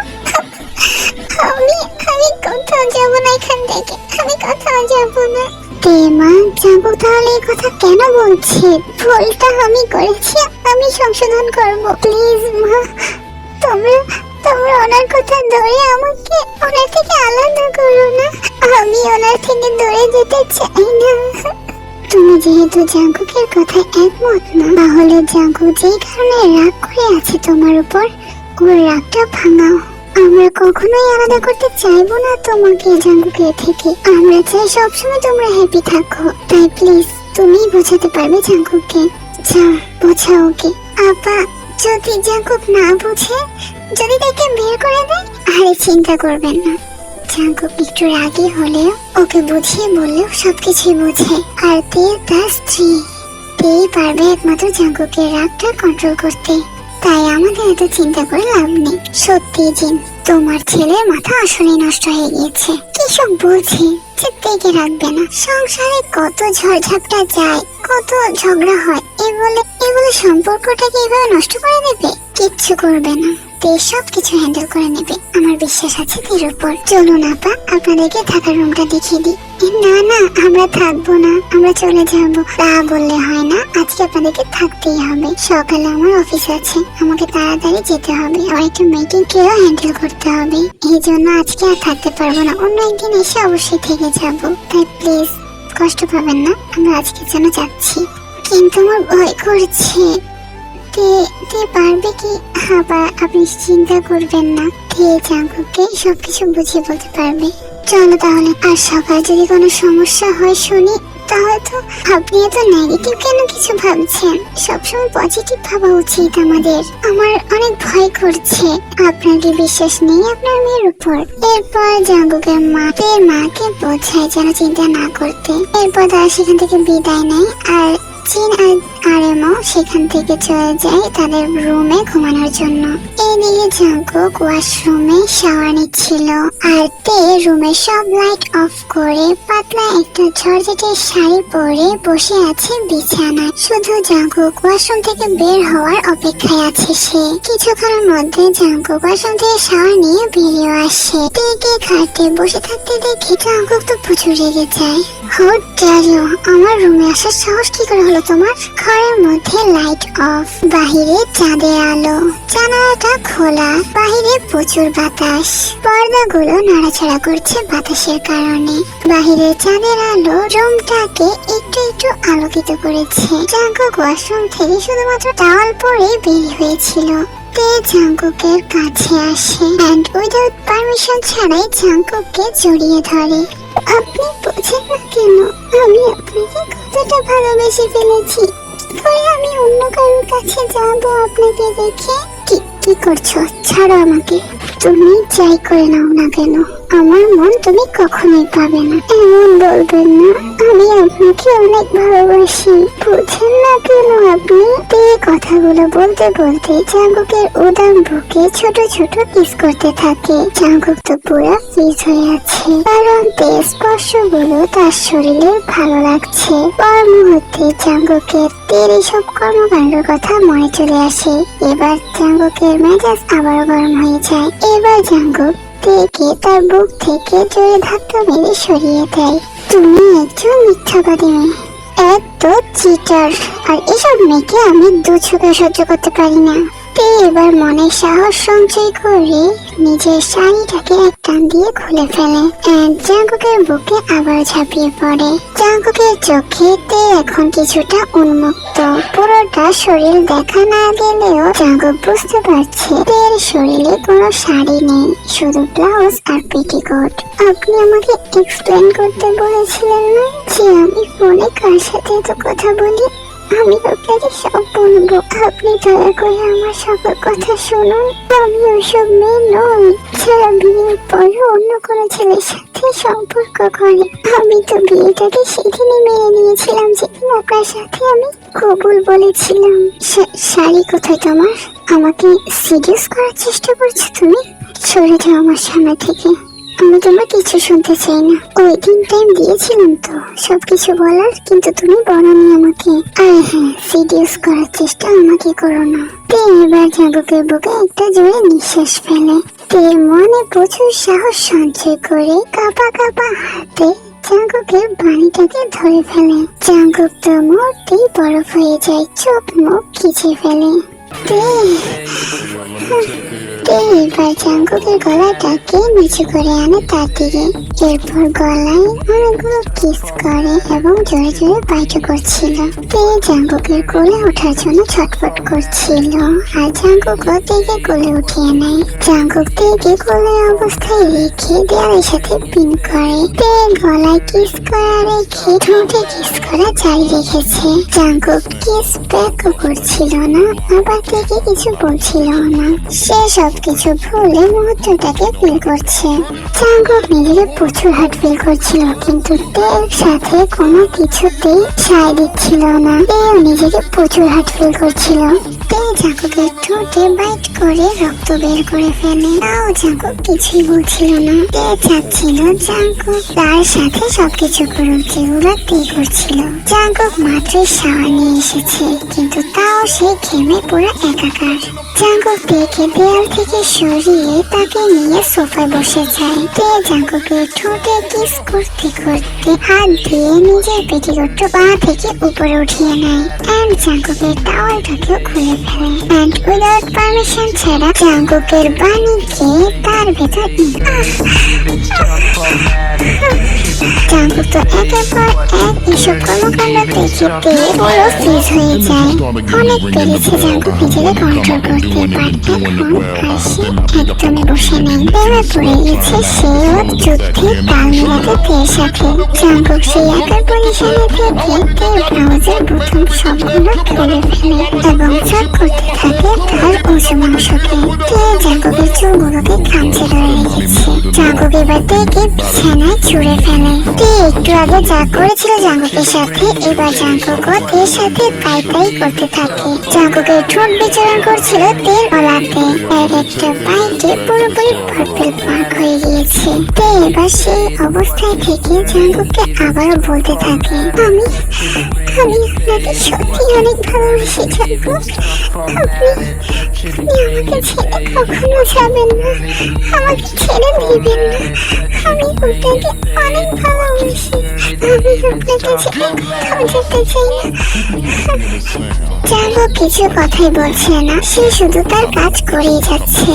আমি কোথাও যাবো না এখান থেকে, আমি কোথাও যাবো না। তে মা যাবো তাহলে এই কথা কেন বলছে? ভুলটা আমি করেছি, আমি সংশোধন করবো। প্লিজ মা, তোমরা ওনার কথা ধরে আমাকে ওনার থেকে আলাদা করো না। আমি ওনার থেকে দূরে যেতে চাই না। তুমি যেহেতু জাঙ্কুকের কথায় একমত না, তাহলে জাঙ্কুক যেই কারণে রাগ করে আছে তোমার উপর, ওর রাগটা ভাঙাও। আমরা কখনোই আলাদা করতে চাইবো না তোমাকে জাঙ্কুকের থেকে। আমরা চাই সবসময় তোমরা হ্যাপি থাকো। তাই প্লিজ তুমি বোঝাতে পারবে জাঙ্কুককে? যাও বোঝাও ওকে। আপা যদি জাঙ্কুক না বুঝে, যদি তাকে বের করে দেয়, আরে চিন্তা করবেন না। জাঙ্কুক একটু রাগী হলেও ওকে বুঝিয়ে বললেও সবকিছুই বোঝে। আর তে তার স্ত্রী, তেই পারবে একমাত্র জাঙ্কুকের রাগটা কন্ট্রোল করতে। তাই আমাদের এত চিন্তা করে লাভ নেই। সত্যি জিন, তোমার ছেলের মাথা আসলে নষ্ট হয়ে গিয়েছে। কি সব বলছে যে তেকে রাখবে না? সংসারে কত ঝড়ঝাপটা যায়, কত ঝগড়া হয়, এগুলো সম্পর্কটাকে এভাবে নষ্ট করে দেবে? কিচ্ছু করবে না, তে সবকিছু হ্যান্ডেল করে নেবে। আমার বিশ্বাস আছে তের উপর। চলুন আপা আপনাদেরকে থাকার রুমটা দেখিয়ে দিই। না না আমরা থাকবো না, আমরা চলে যাবো। তা বললে হয় না, আজকে আপনাদেরকে থাকতেই হবে। সকালে আমার অফিস আছে, আমাকে তাড়াতাড়ি যেতে হবে, আর একটা মিটিং কেও হ্যান্ডেল করতে হবে। এই জন্য আজকে আর থাকতে পারবো না, অন্য একদিন এসে অবশ্যই থেকে যাবো। তাই প্লিজ কষ্ট পাবেন না, আমরা আজকের জন্য যাচ্ছি। কিন্তু আমার ভয় করছে। তে পারবে কি? আবার আপনি চিন্তা করবেন না, তে জাঙ্কুককে সবকিছু বুঝিয়ে বলতে পারবে। চলো তাহলে। আর সকালে যদি কোনো সমস্যা হয় শুনি, তাহলে তো আপনি এত নেগেটিভ কেন কিছু ভাবছেন? সবসময় পজিটিভ ভাবা উচিত আমাদের। আমার অনেক ভয় করছে। আপনার কি বিশ্বাস নেই আপনার মেয়ের উপর? এরপর জাঙ্কুকের মাকে বোঝায় যেন চিন্তা না করতে। এরপর তারা সেখান থেকে বিদায় নেয়, আর জিন আর এমও সেখান থেকে চলে যায় তাদের রুমে ঘুমানোর জন্য। এইদিকে জাঙ্কুক ওয়াশরুমে শাওয়ার নিচ্ছিল, আর তে রুমের সব লাইট অফ করে পাতলা একটা ঝরঝরে শাড়ি পরে বসে আছে বিছানায়। শুধু জাঙ্কুক ওয়াশরুম থেকে বের হওয়ার অপেক্ষায় আছে সে। কিছুক্ষণের মধ্যে জাঙ্কুক ওয়াশরুম থেকে শাওয়ার নিয়ে বেরিয়ে আসে। তেকে খাটে বসে থাকতে দেখে জাঙ্কুক তো প্রচুর রেগে যায়। হাউ ডেয়ার ইউ, আমার রুমে আসার সাহস কি করে হলো তোমার? ঘরের মধ্যে লাইট অফ, বাহিরে চাঁদের আলো, জানালাটা খোলা, বাহিরে প্রচুর বাতাস, পর্দাগুলো নাড়াচাড়া করছে বাতাসের কারণে। বাহিরের চাঁদের আলো রুমটাকে একটু একটু আলোকিত করেছে। জাঙ্কুক ওয়াশরুম থেকে শুধুমাত্র টাওয়াল পরে বের হয়েছিল। তে জাঙ্কুকের কাছে আসে এন্ড উইদাউট পারমিশন ছাড়াই জাঙ্কুককে জড়িয়ে ধরে। আপনি বোঝেন না কেন আমি আপনাকে কতটা ভালোবেসে ফেলেছি? কি করে আমি অন্য কারোর কাছে যাব আপনাকে দেখে? কি করছো? ছাড়ো আমাকে। তুমি যাই করে নাও না কেন, আমার মন তুমি কখনোই পাবে না। এমন বলবেন না, আমি আপনাকে অনেক ভালোবাসি। বুঝেন না কেন আপনি? এই কথাগুলো বলতে বলতে জাঙ্কুকের উদাম বুকে ছোট ছোট কিস করতে থাকে। জাঙ্কুক তো পুরো ফ্রিজ হয়ে আছে, কারণ এই স্পর্শগুলো তার শরীরে ভালো লাগছে। পর মুহূর্তে জাঙ্কুকের এই সব কর্মকাণ্ডের কথা মনে চলে আসে। এবার জাঙ্কুকের মেজাজ আবারও গরম হয়ে যায়। এবার জাঙ্কুক তেকে তার বুক থেকে জোরে ধাক্কা মেরে সরিয়ে দেয়। তুমি একজন মিথ্যাবাদী মেয়ে, এত চিটার, আর এসব মেয়েকে আমি দু চোখে সহ্য করতে পারি না। তে এবার মনে সাহস সঞ্চয় করে নিজের শাড়িটাকে এক টান দিয়ে খুলে ফেলে এন্ড জাঙ্কুকের বুকে আবার ঝাঁপিয়ে পড়ে। জাঙ্কুকের চোখে তে এখন কিছুটা উন্মুক্ত, পুরোটা শরীর দেখা না গেলেও জাঙ্কুক বুঝতে পারছে তের শরীরে কোনো শাড়ি নেই, শুধু ব্লাউজ আর পেটিকোট। আপনি আমাকে এক্সপ্লেন করতে বলেছিলেন না যে আমি ফোনে কার সাথে এত কথা বলি? আমি আপনাকে সব বলবো, আপনি দয়া করে আমার সকল কথা শুনুন। আমি ওইসব মেয়ে নই যারা বিয়ের পরে অন্য কোনো ছেলের সাথে সম্পর্ক করে। আমি তো বিয়েটাকে সেদিনই মেনে নিয়েছিলাম যেদিন আপনার সাথে আমি কবুল বলেছিলাম। শাড়ি কোথায় তোমার? আমাকে সিরিয়াস করার চেষ্টা করছো তুমি? সরে যাও আমার সামনে থেকে, আমি তোমার কিছু শুনতে চাই না। ওই দিন টাইম দিয়েছিলাম তো সবকিছু বলার, কিন্তু তুমি বলোনি আমাকে। আর হ্যাঁ, সিরিয়াস করার চেষ্টা আমাকে করো না। তে এবার জাঙ্কুকের বুকে একটা জোরে নিঃশ্বাস ফেলে। তে মনে প্রচুর সাহস সঞ্চয় করে কাঁপা কাঁপা হাতে জাঙ্কুকের বাড়িটাকে ধরে ফেলে। জাঙ্কুক তো মুহূর্তেই বরফ হয়ে যায়, চোখ মুখ খিচে ফেলে। এবার জাঙ্কুকের গলাটাকে নিচু করে আনে তার দিকে, এরপর গলায় অনেকগুলো কিস করে এবং জোরে জোরে বাইট করছিল। তে জাঙ্কুকের কোলে ওঠার জন্য ছটফট করছিল, আর জাঙ্কুকও তেকে কোলে উঠিয়ে নেয়। জাঙ্কুক তেকে কোলে অবস্থায় রেখে দেয়ালের সাথে পিন করে। তে গলায় কিস করা রেখে ঠোঁটে কিস করা জারি রেখেছে। জাঙ্কুক কিস ব্যাকও করছিল না, আবার তেকে কিছু বলছিল না। সে সবকিছু ভুলে মুহূর্তটাকে ফিল করছে। জাঙ্কুক নিজেকে প্রচুর হার্ট ফিল করছিল, কিন্তু তের সাথে কোনো কিছুতেই সায় দিচ্ছিল না। তেও নিজেকে প্রচুর হার্ট ফিল করছিল। তে জাঙ্কুকের ঠোঁটে বাইট করে রক্ত বের করে ফেলে, তাও জাঙ্কুক কিছুই বলছিল না। তে চাচ্ছিল জাঙ্কুক তার সাথে সবকিছু করুক যেগুলো তে করছিল। জাঙ্কুক মাত্রই শাওয়ার নিয়ে এসেছে, কিন্তু তাও সে ঘেমে পুরো একাকার। জাঙ্কুক তেকে দেয়াল থেকে সরিয়ে তাকে নিয়ে সোফায় বসে যায়। তে জাঙ্কুকের ঠোঁটে কিস করতে করতে হাত দিয়ে নিজের পেটিকোটটা পা থেকে উপরে উঠিয়ে নেয় এন্ড জাঙ্কুকের টাওয়ালটাকেও খুলে ফেলে এন্ড উইদাউট পারমিশন ছাড়া জাঙ্কুকের বাণীকে তার ভেতর জাঙ্কুক তো একের পর এক এসব কর্মকাণ্ড দেখে পেয়ে পুরো ফ্রিজ হয়ে যায়। অনেক পেরেছে জাঙ্কুক নিজেকে কন্ট্রোল করতে, বাট এখন আর সে একদমই বসে নেই। প্রেমে পড়ে গেছে সেও যুদ্ধে তাল মেলাতে তের সাথে। জাঙ্কুক সেই একার পজিশনে থেকে তের ব্লাউজের বোতাম সবগুলো খুলে ফেলে এবং চট করতে থাকে তার উঁচু মাংসকে। তে জাঙ্কুকের চুলগুলোকে খামচে ধরে রেখেছে। জাঙ্কুক এবার তেকে বিছানায় ছুঁড়ে ফেলে। তে একটু আগে যা করেছিল জাঙ্কুকের সাথে, এবার জাঙ্কুকও তের সাথে তাই করতে থাকে। জাঙ্কুকের ঠোঁট বিচরণ করছিল তের গলাতে, এর একটা বাইটে পুরোপুরি পার্পল মার্ক হয়ে গিয়েছে। তে এবার সেই অবস্থায় থেকে জাঙ্কুককে আবারও বলতে থাকে, আমি আপনাকে সত্যি অনেক ভালোবাসি জাঙ্কুক। আপনি আমাকে ছেড়ে কখনো যাবেন না, আমাকে ছেড়ে দিবেন না। আমি আপনাকে অনেক ভালোবাসি। আমি আপনাকে যেতে চাই না। জাগো কিছু কথাই বলছে না, সে শুধু তার কাজ করেই যাচ্ছে।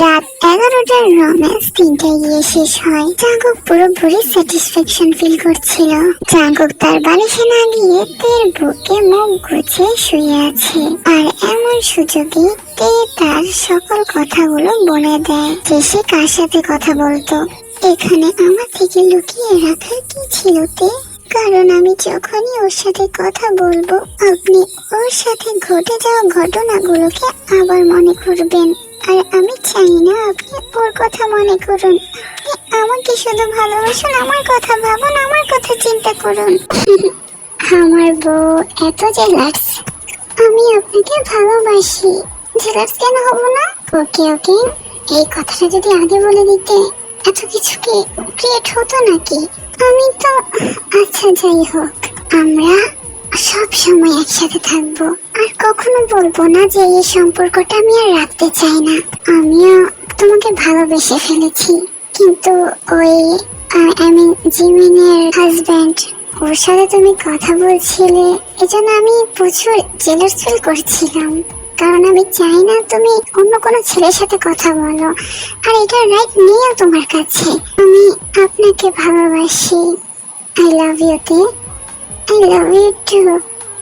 রাত 11টার রোম্যান্স 3টায় গিয়ে শেষ হয়। জাঙ্কুক পুরোপুরি স্যাটিসফ্যাকশন ফিল করছিল। জাঙ্কুক তার বালিশে না গিয়ে তের বুকে মুখ গুছে শুয়ে আছে, আর এমন সুযোগে তে তার সকল কথাগুলো বলে দেয় যে সে কার সাথে কথা বলতো। এখানে আমার থেকে লুকিয়ে রাখার কি ছিল তে? কারণ আমি যখনই ওর সাথে কথা বলবো আপনি ওর সাথে ঘটে যাওয়া ঘটনাগুলোকে আবার মনে করবেন, আর আমি চাই না আপনি ওর কথা মনে করুন। আপনি আমাকে শুধু ভালোবাসুন, আমার কথা ভাবুন, আমার কথা চিন্তা করুন। আমার বউ এত জেলাস। আমি আপনাকে ভালোবাসি। জেলাস কেন হব না? ওকে ওকে, এই কথাটা যদি আগে বলে দিতে এত কিছু কি ক্রিয়েট হতো নাকি? আমি তো আচ্ছা যাই হোক, আমরা সব সময় একসাথে থাকবো, আর কখনো বলবো না যে এই সম্পর্কটা আমি আর রাখতে চাই না। আমিও তোমাকে ভালোবেসে ফেলেছি, কিন্তু ওই আমি জিমিনের হাজব্যান্ড, ওর সাথে তুমি কথা বলছিলে, এজন্য আমি প্রচুর জেলাস ফিল করছিলাম। কারণ আমি চাই না তুমি অন্য কোনো ছেলের সাথে কথা বলো, আর এটা রাইট নিয়েও তোমার কাছে। আমি আপনাকে ভালোবাসি। আই লাভ ইউ তে, আই লাভ ইউ টু।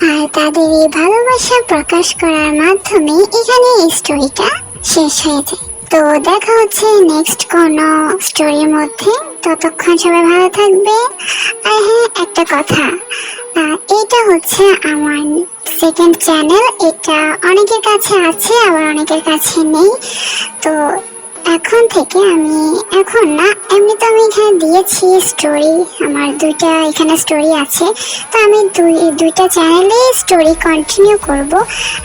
আর তাদের এই ভালোবাসা প্রকাশ করার মাধ্যমে এখানে এই স্টোরিটা শেষ হয়ে যায়। তো দেখা হচ্ছে নেক্সট কোনো স্টোরির মধ্যে। ততক্ষণ সবাই ভালো থাকবে। আর হ্যাঁ, একটা কথা, এটা হচ্ছে আমার সেকেন্ড চ্যানেল। এটা অনেকের কাছে আছে আবার অনেকের কাছে নেই। তো এখন থেকে আমি, এখন না এমনিতে আমি এখানে দিয়েছি স্টোরি, আমার দুইটা এখানে স্টোরি আছে, তো আমি দুইটা চ্যানেলে স্টোরি কন্টিনিউ করব।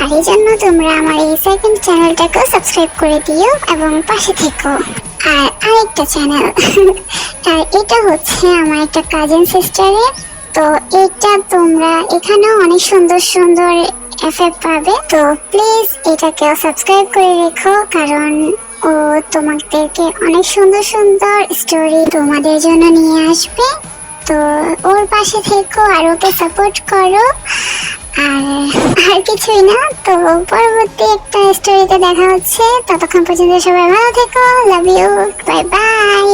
আর এই জন্য তোমরা আমার এই সেকেন্ড চ্যানেলটাকে সাবস্ক্রাইব করে দিও এবং পাশে থেকো। আর আরেকটা চ্যানেল, আর এটা হচ্ছে আমার একটা কাজিন সিস্টারের। তো এটা তোমরা এখানেও অনেক সুন্দর সুন্দর এফেক্ট পাবে, তো প্লিজ এটাকেও সাবস্ক্রাইব করে রেখো, কারণ ও তোমাদেরকে অনেক সুন্দর সুন্দর স্টোরি তোমাদের জন্য নিয়ে আসবে। তো ওর পাশে থেকো আর ওকে সাপোর্ট করো। আর কিছুই না, তো পরবর্তী একটা স্টোরিতে দেখা হচ্ছে। ততক্ষণ পর্যন্ত সবাই ভালো থেকো। Love you, bye by.